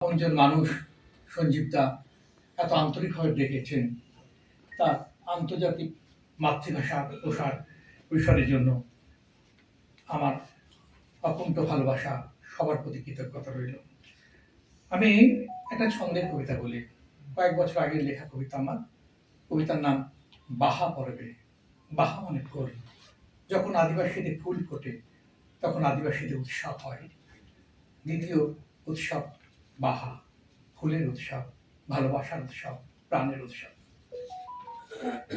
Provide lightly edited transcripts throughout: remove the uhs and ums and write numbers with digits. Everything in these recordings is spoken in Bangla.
এমনজন মানুষ সঞ্জীব দা এত আন্তরিকভাবে ডেকেছেন, তার আন্তর্জাতিক মাতৃভাষা প্রসারের জন্য আমার অকুণ্ঠ ভালোবাসা, সবার প্রতি কৃতজ্ঞতা রইল। আমি একটা ছন্দের কবিতা বলি, কয়েক বছর আগের লেখা কবিতা আমার। কবিতার নাম বাহা পড়বে। বাহা মানে ফুল। যখন আদিবাসীদের ফুল ফোটে তখন আদিবাসীদের উৎসব হয়। দ্বিতীয় উৎসব বাহা, ফুলের উৎসব, ভালোবাসার উৎসব, প্রাণের উৎসব।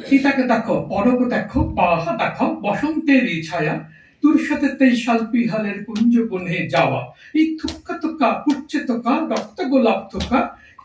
সীতাকে দেখো, পরক দেখো, বাহা দেখো, বসন্তের এই ছায়া, তোর সাথে 23 সাল পিহালের কুঞ্জ বনে যাওয়া, এই থুক্কা তোকা পুচ্ছে তোকা রক্ত গোলাপ থোকা,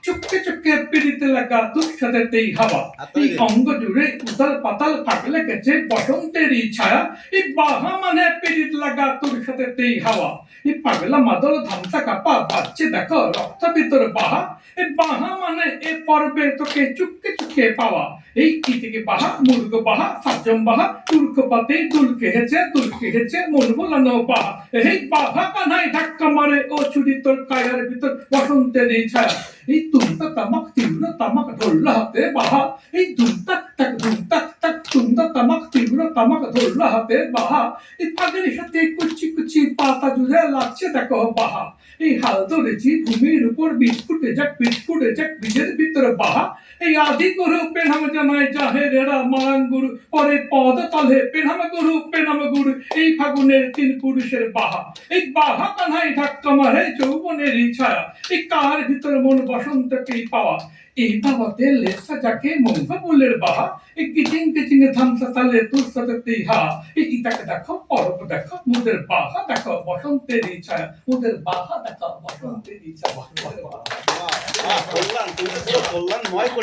চুপকে চুপকে পিড়িতে লাগা তোর সাথে তেই হাওয়া, এই অঙ্গ জুড়ে উতাল পাতাল পাগলে গেছে বসন্তের এই ছায়া, এই বাহা মানে পিড়িত লাগা তোর সাথে তেই হাওয়া, এই পাগলা মাদল ধামসা কাপা বাচ্চে দেখো রক্ত ভিতর বাহা, এই বাহা মানে এ পর্বে তোকে চুপকে চুপকে পাওয়া, এই কি থেকে বাহা, মুর্গ বাহা, সাজম বাহা, তুর্ক পাতে তুল খেহেছে মন বোলানো বাহা, এই বাহা কানাই ধাক্কা মারে ও চুরি তোর কায়ার ভিতর বসন্তের এই ছায়া, এই তুমতা তামাক তীব্র তামাক ধরলা হাতে বাহা, এই ধুমতাক তাক তুমতা তামাক তীব্র তামাক ধরলা হাতে বাহা, এই পাগের সাথে কুচি কুচি পাতা জুড়ে লাগছে দেখো বাহা, এই হাল ধরেছি ভূমির উপর বীজ ফুটে যাক বীজের ভিতরে বাহা, এই আদি গরু পেনাম জানায় জাহেরেরা মারাং গুরু, পরে পদ তলে পেনাম গুরু, এই ফাগুনের 3 পুরুষের বাহা, এই বাহা কানাই ধাক্কা মারে যৌবনের ছায়া, এই কার ভিতর মন বসন্তকেই পাওয়া, এই বাবাতে লেসা যাকে মৌভা ফুলের বাহা, এই কিচিং ধামসা তালে তোর সাথে হা, এই ইতাকে দেখো, পরব দেখো, মুদের বাহা দেখো বসন্তের ছায়া, মুদের বাহা দেখো বসন্তের ছায়া।